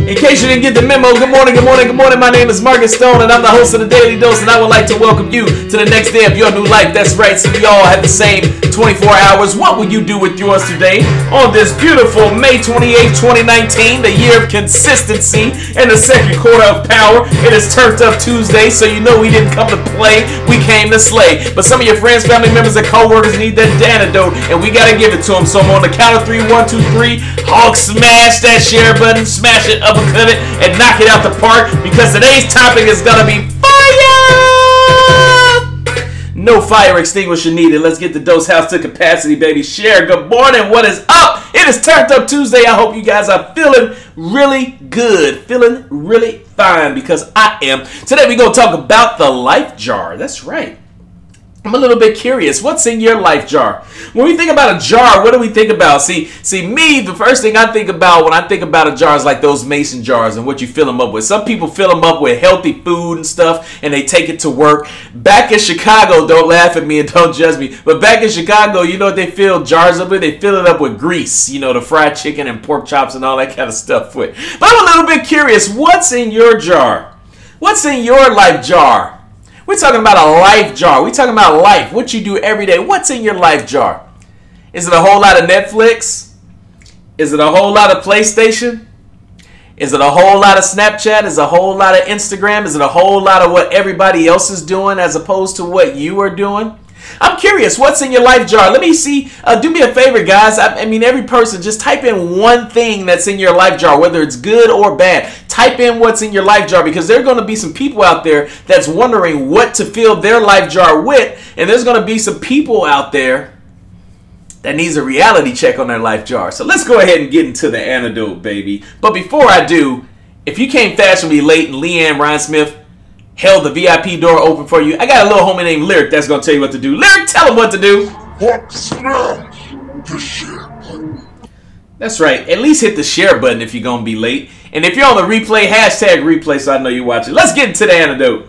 In case you didn't get the memo, good morning, good morning, good morning. My name is Markiss Stone, and I'm the host of the Daily Dose, and I would like to welcome you to the next day of your new life. That's right, so we all have the same 24 hours. What will you do with yours today on this beautiful May 28, 2019, the year of consistency and the second quarter of power? It is Turned Up Tuesday, so you know we didn't come to play, we came to slay. But some of your friends, family members, and co-workers need that antidote, and we got to give it to them. So I'm on the count of 3, 1, 2, 3. Hulk, smash that share button, smash it, uppercut it, and knock it out the park, because today's topic is gonna be fire! No fire extinguisher needed. Let's get the dose house to capacity, baby. Share, good morning, what is up? It is Turned Up Tuesday. I hope you guys are feeling really good, feeling really fine, because I am. Today we're gonna talk about the life jar. That's right. I'm a little bit curious. What's in your life jar? When we think about a jar, what do we think about? See, me, the first thing I think about when I think about a jar is like those mason jars and what you fill them up with. Some people fill them up with healthy food and stuff, and they take it to work. Back in Chicago, don't laugh at me and don't judge me, but back in Chicago, you know what they fill jars up with? They fill it up with grease, you know, the fried chicken and pork chops and all that kind of stuff with. But I'm a little bit curious. What's in your jar? What's in your life jar? We're talking about a life jar. We're talking about life, what you do every day. What's in your life jar? Is it a whole lot of Netflix? Is it a whole lot of PlayStation? Is it a whole lot of Snapchat? Is it a whole lot of Instagram? Is it a whole lot of what everybody else is doing as opposed to what you are doing? I'm curious, what's in your life jar? Let me see. Do me a favor, guys. I mean, every person, just type in one thing that's in your life jar, whether it's good or bad. Type in what's in your life jar, because there are going to be some people out there that's wondering what to fill their life jar with, and there's going to be some people out there that needs a reality check on their life jar. So let's go ahead and get into the antidote, baby. But before I do, if you came fashionably late and Leanne Ryan-Smith held the VIP door open for you, I got a little homie named Lyric that's going to tell you what to do. Lyric, tell him what to do. Smash the share button. That's right. At least hit the share button if you're going to be late. And if you're on the replay, hashtag replay so I know you're watching. Let's get into the antidote.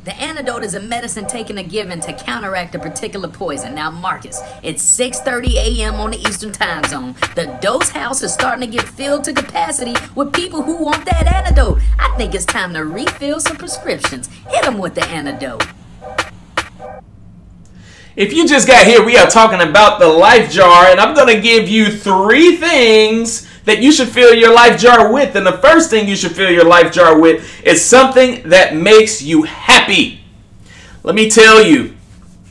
The antidote is a medicine taken or given to counteract a particular poison. Now, Marcus, it's 6:30 a.m. on the Eastern Time Zone. The dose house is starting to get filled to capacity with people who want that antidote. I think it's time to refill some prescriptions. Hit them with the antidote. If you just got here, we are talking about the life jar, and I'm going to give you 3 things that you should fill your life jar with. And the first thing you should fill your life jar with is something that makes you happy. Let me tell you,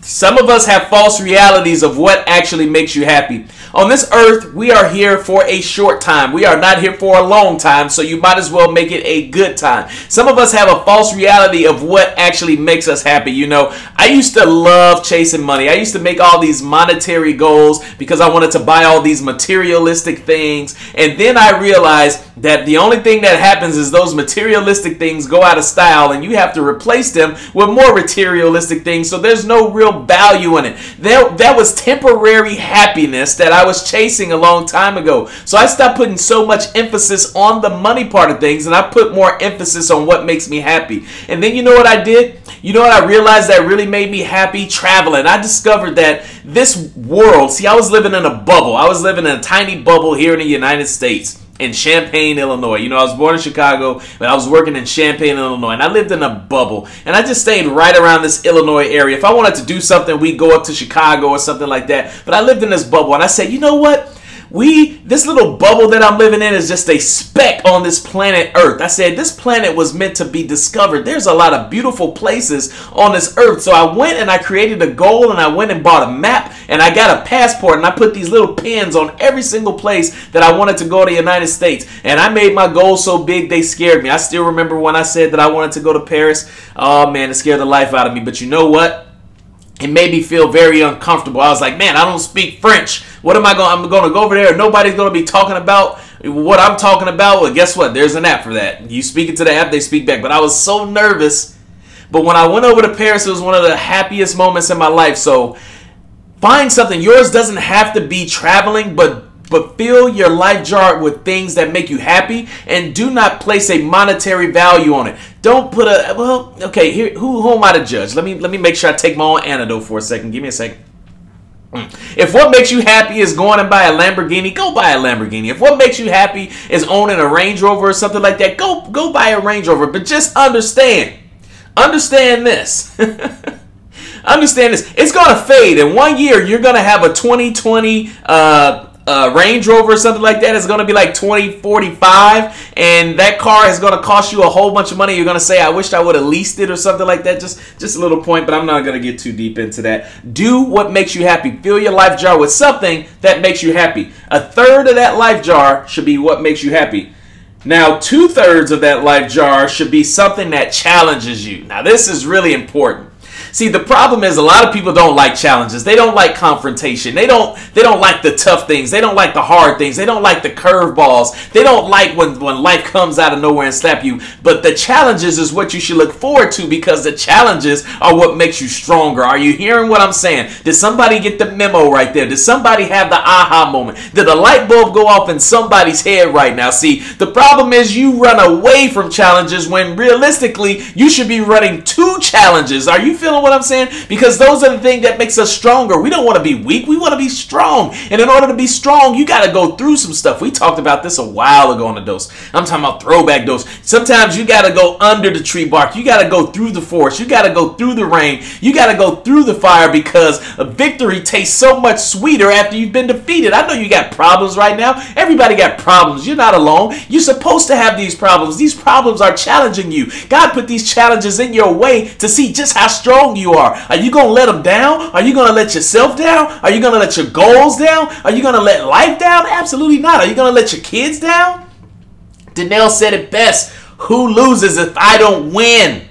some of us have false realities of what actually makes you happy. On this earth, we are here for a short time. We are not here for a long time, so you might as well make it a good time. Some of us have a false reality of what actually makes us happy. You know, I used to love chasing money. I used to make all these monetary goals because I wanted to buy all these materialistic things. And then I realized that the only thing that happens is those materialistic things go out of style, and you have to replace them with more materialistic things, so there's no real value in it. That was temporary happiness that I was chasing a long time ago. So I stopped putting so much emphasis on the money part of things, and I put more emphasis on what makes me happy. And then you know what I did? You know what I realized that really made me happy? Traveling. I discovered that this world, see, I was living in a bubble. I was living in a tiny bubble here in the United States, in Champaign, Illinois. You know, I was born in Chicago, but I was working in Champaign, Illinois, and I lived in a bubble. And I just stayed right around this Illinois area. If I wanted to do something, we'd go up to Chicago or something like that. But I lived in this bubble, and I said, you know what? This little bubble that I'm living in is just a speck on this planet Earth. I said, this planet was meant to be discovered. There's a lot of beautiful places on this Earth. So I went and I created a goal, and I went and bought a map, and I got a passport, and I put these little pins on every single place that I wanted to go to the United States. And I made my goals so big they scared me. I still remember when I said that I wanted to go to Paris. Oh man, it scared the life out of me. But you know what? It made me feel very uncomfortable. I was like, man, I don't speak French. What am I going? I'm going to go over there and nobody's going to be talking about what I'm talking about. Well, guess what? There's an app for that. You speak it to the app, they speak back. But I was so nervous. But when I went over to Paris, it was one of the happiest moments in my life. So find something. Yours doesn't have to be traveling, but fill your life jar with things that make you happy, and do not place a monetary value on it. Don't put a, well, okay, here, who am I to judge? Let me make sure I take my own antidote for a second. Give me a second. If what makes you happy is going and buy a Lamborghini, go buy a Lamborghini. If what makes you happy is owning a Range Rover or something like that, go buy a Range Rover. But just understand this. Understand this. It's going to fade. In 1 year, you're going to have a 2020 Range Rover or something like that. It's going to be like 2045, and that car is going to cost you a whole bunch of money. You're going to say, I wish I would have leased it or something like that. Just a little point, but I'm not going to get too deep into that. Do what makes you happy. Fill your life jar with something that makes you happy. A third of that life jar should be what makes you happy. Now, 2/3 of that life jar should be something that challenges you. Now, this is really important. See, the problem is a lot of people don't like challenges. They don't like confrontation. They don't like the tough things. They don't like the hard things. They don't like the curveballs. They don't like when life comes out of nowhere and slap you. But the challenges is what you should look forward to, because the challenges are what makes you stronger. Are you hearing what I'm saying? Did somebody get the memo right there? Did somebody have the aha moment? Did a light bulb go off in somebody's head right now? See, the problem is you run away from challenges when realistically you should be running to challenges. Are you feeling what I'm saying? Because those are the things that makes us stronger. We don't want to be weak. We want to be strong. And in order to be strong, you got to go through some stuff. We talked about this a while ago on the dose. I'm talking about throwback dose. Sometimes you got to go under the tree bark. You got to go through the forest. You got to go through the rain. You got to go through the fire, because a victory tastes so much sweeter after you've been defeated. I know you got problems right now. Everybody got problems. You're not alone. You're supposed to have these problems. These problems are challenging you. God put these challenges in your way to see just how strong you are. Are you going to let them down? Are you going to let yourself down? Are you going to let your goals down? Are you going to let life down? Absolutely not. Are you going to let your kids down? Danelle said it best. Who loses if I don't win?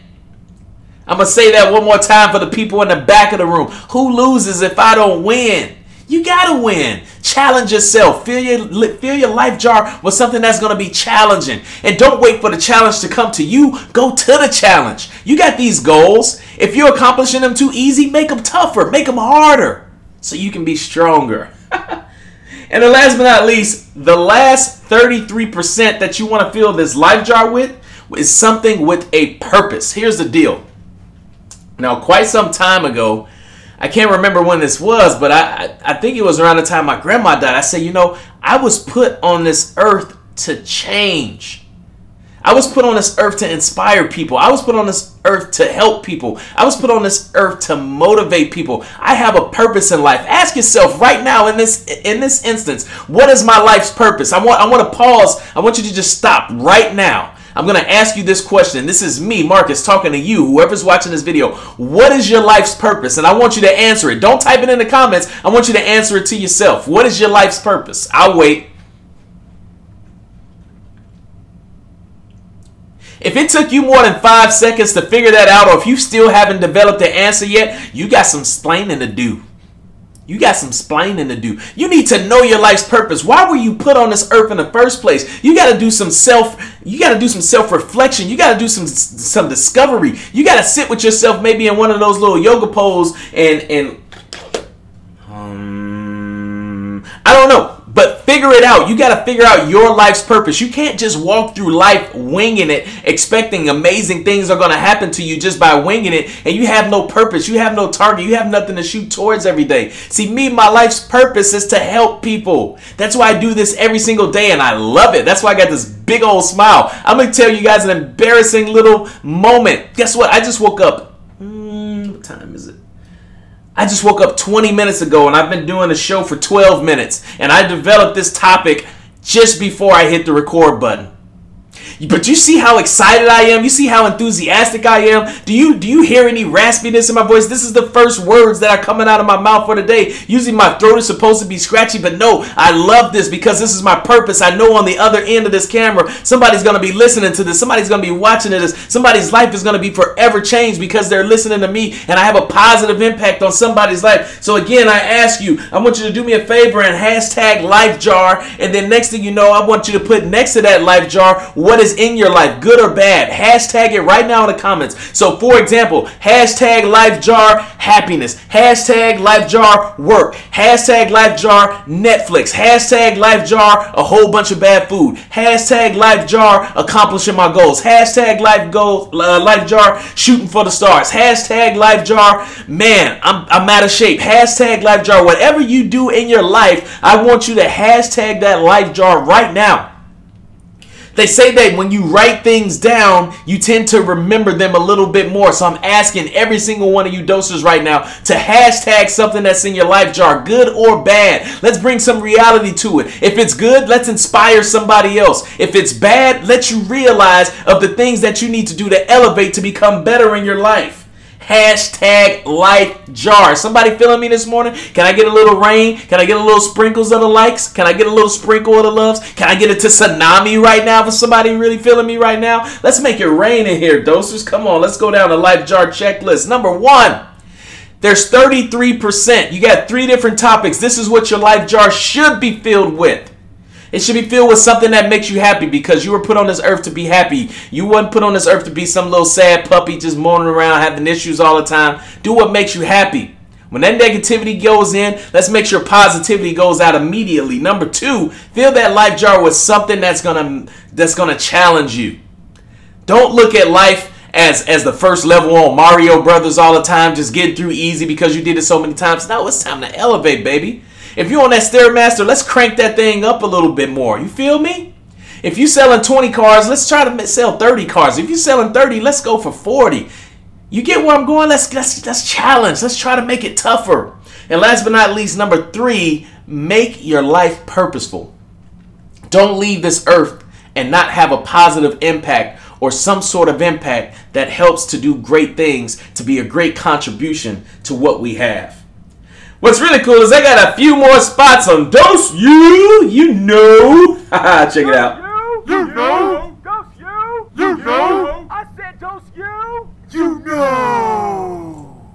I'm going to say that one more time for the people in the back of the room. Who loses if I don't win? You got to win. Challenge yourself. Fill your life jar with something that's going to be challenging. And don't wait for the challenge to come to you. Go to the challenge. You got these goals. If you're accomplishing them too easy, make them tougher. Make them harder so you can be stronger. And then last but not least, the last 33% that you want to fill this life jar with is something with a purpose. Here's the deal. Now, quite some time ago, I can't remember when this was, but I think it was around the time my grandma died. I said, you know, I was put on this earth to change. I was put on this earth to inspire people. I was put on this earth to help people. I was put on this earth to motivate people. I have a purpose in life. Ask yourself right now in this instance, what is my life's purpose? I want to pause. I want you to just stop right now. I'm going to ask you this question. This is me, Markiss, talking to you, whoever's watching this video. What is your life's purpose? And I want you to answer it. Don't type it in the comments. I want you to answer it to yourself. What is your life's purpose? I'll wait. If it took you more than 5 seconds to figure that out, or if you still haven't developed the answer yet, you got some explaining to do. You got some explaining to do. You need to know your life's purpose. Why were you put on this earth in the first place? You got to do some self-reflection. You got to do some discovery. You got to sit with yourself maybe in one of those little yoga poses and I don't know. But figure it out. You got to figure out your life's purpose. You can't just walk through life winging it, expecting amazing things are going to happen to you just by winging it, and you have no purpose. You have no target. You have nothing to shoot towards every day. See, my life's purpose is to help people. That's why I do this every single day, and I love it. That's why I got this big old smile. I'm going to tell you guys an embarrassing little moment. Guess what? I just woke up. What time is it? I just woke up 20 minutes ago, and I've been doing a show for 12 minutes. And I developed this topic just before I hit the record button. But you see how excited I am? You see how enthusiastic I am? Do you hear any raspiness in my voice? This is the first words that are coming out of my mouth for the day. Usually my throat is supposed to be scratchy, but no, I love this because this is my purpose. I know on the other end of this camera, somebody's going to be listening to this. Somebody's going to be watching this. Somebody's life is going to be forever changed because they're listening to me, and I have a positive impact on somebody's life. So again, I ask you, I want you to do me a favor and hashtag life jar, and then next thing you know, I want you to put next to that life jar, what is is in your life, good or bad, hashtag it right now in the comments. So for example, hashtag LifeJar happiness, hashtag LifeJar work, hashtag LifeJar Netflix, hashtag LifeJar a whole bunch of bad food, hashtag LifeJar accomplishing my goals, hashtag LifeJar shooting for the stars, hashtag LifeJar man, I'm out of shape, hashtag LifeJar. Whatever you do in your life, I want you to hashtag that LifeJar right now. They say that when you write things down, you tend to remember them a little bit more. So I'm asking every single one of you dosers right now to hashtag something that's in your life jar, good or bad. Let's bring some reality to it. If it's good, let's inspire somebody else. If it's bad, let you realize of the things that you need to do to elevate to become better in your life. Hashtag LifeJar. Somebody feeling me this morning? Can I get a little rain? Can I get a little sprinkles of the likes? Can I get a little sprinkle of the loves? Can I get it to tsunami right now for somebody really feeling me right now? Let's make it rain in here, dosers. Come on, let's go down the LifeJar checklist. Number 1, there's 33%. You got 3 different topics. This is what your LifeJar should be filled with. It should be filled with something that makes you happy, because you were put on this earth to be happy. You weren't put on this earth to be some little sad puppy just moaning around, having issues all the time. Do what makes you happy. When that negativity goes in, let's make sure positivity goes out immediately. Number 2, fill that LifeJar with something that's gonna challenge you. Don't look at life as the first level on Mario Brothers all the time, just getting through easy because you did it so many times. No, it's time to elevate, baby. If you're on that Stairmaster, let's crank that thing up a little bit more. You feel me? If you're selling 20 cars, let's try to sell 30 cars. If you're selling 30, let's go for 40. You get where I'm going? Let's challenge. Let's try to make it tougher. And last but not least, number 3, make your life purposeful. Don't leave this earth and not have a positive impact or some sort of impact that helps to do great things, to be a great contribution to what we have. What's really cool is I got a few more spots on Dose You. You know. Check it out. You know. Dose You. You know. I said Dose You. You know.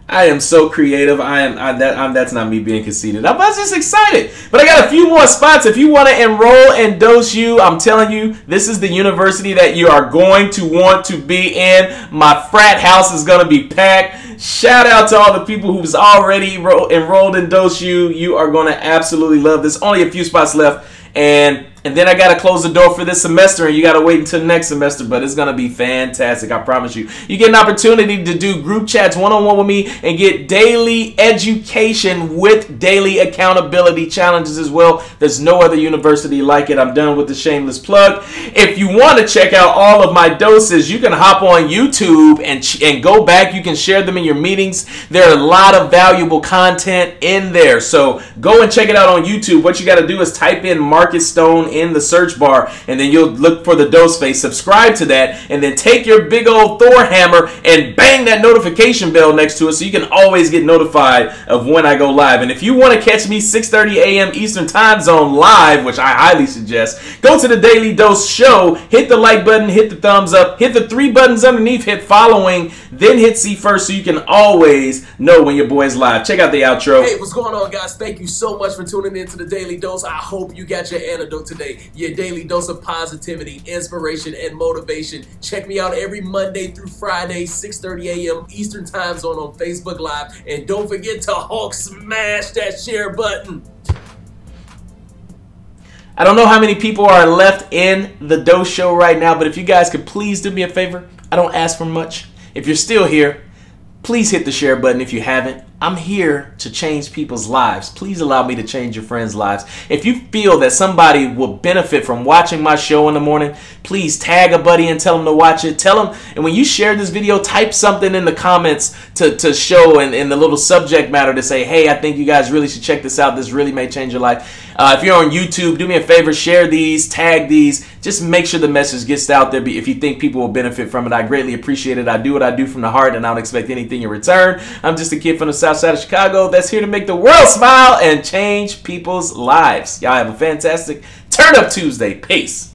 I am so creative. That's not me being conceited. I was just excited. But I got a few more spots. If you want to enroll in Dose U, I'm telling you, this is the university that you are going to want to be in. My frat house is going to be packed. Shout out to all the people who's already enrolled in Dose U. You are going to absolutely love this. Only a few spots left. And then I got to close the door for this semester, and you got to wait until next semester, but it's going to be fantastic, I promise you. You get an opportunity to do group chats one-on-one with me and get daily education with daily accountability challenges as well. There's no other university like it. I'm done with the shameless plug. If you want to check out all of my doses, you can hop on YouTube and go back. You can share them in your meetings. There are a lot of valuable content in there, so go and check it out on YouTube. What you got to do is type in Markiss Stone in the search bar, and then you'll look for the dose face, subscribe to that, and then take your big old Thor hammer and bang that notification bell next to it so you can always get notified of when I go live. And if you want to catch me 6:30 a.m. Eastern Time Zone live, which I highly suggest, go to the Daily Dose Show, hit the like button, hit the thumbs up, hit the 3 buttons underneath, hit following, then hit see first so you can always know when your boy's live. Check out the outro. Hey, what's going on, guys? Thank you so much for tuning in to the Daily Dose. I hope you got your antidote today. Your daily dose of positivity, inspiration, and motivation. Check me out every Monday through Friday, 6:30 a.m. Eastern Time Zone on Facebook Live. And don't forget to Hulk smash that share button. I don't know how many people are left in the Dose Show right now, but if you guys could please do me a favor, I don't ask for much. If you're still here, please hit the share button if you haven't. I'm here to change people's lives. Please allow me to change your friends' lives. If you feel that somebody will benefit from watching my show in the morning, please tag a buddy and tell them to watch it. Tell them, and when you share this video, type something in the comments to show in the little subject matter to say, hey, I think you guys really should check this out. This really may change your life. If you're on YouTube, do me a favor, share these, tag these. Just make sure the message gets out there if you think people will benefit from it. I greatly appreciate it. I do what I do from the heart, and I don't expect anything in return. I'm just a kid from the south side of Chicago that's here to make the world smile and change people's lives. Y'all have a fantastic Turn Up Tuesday. Peace.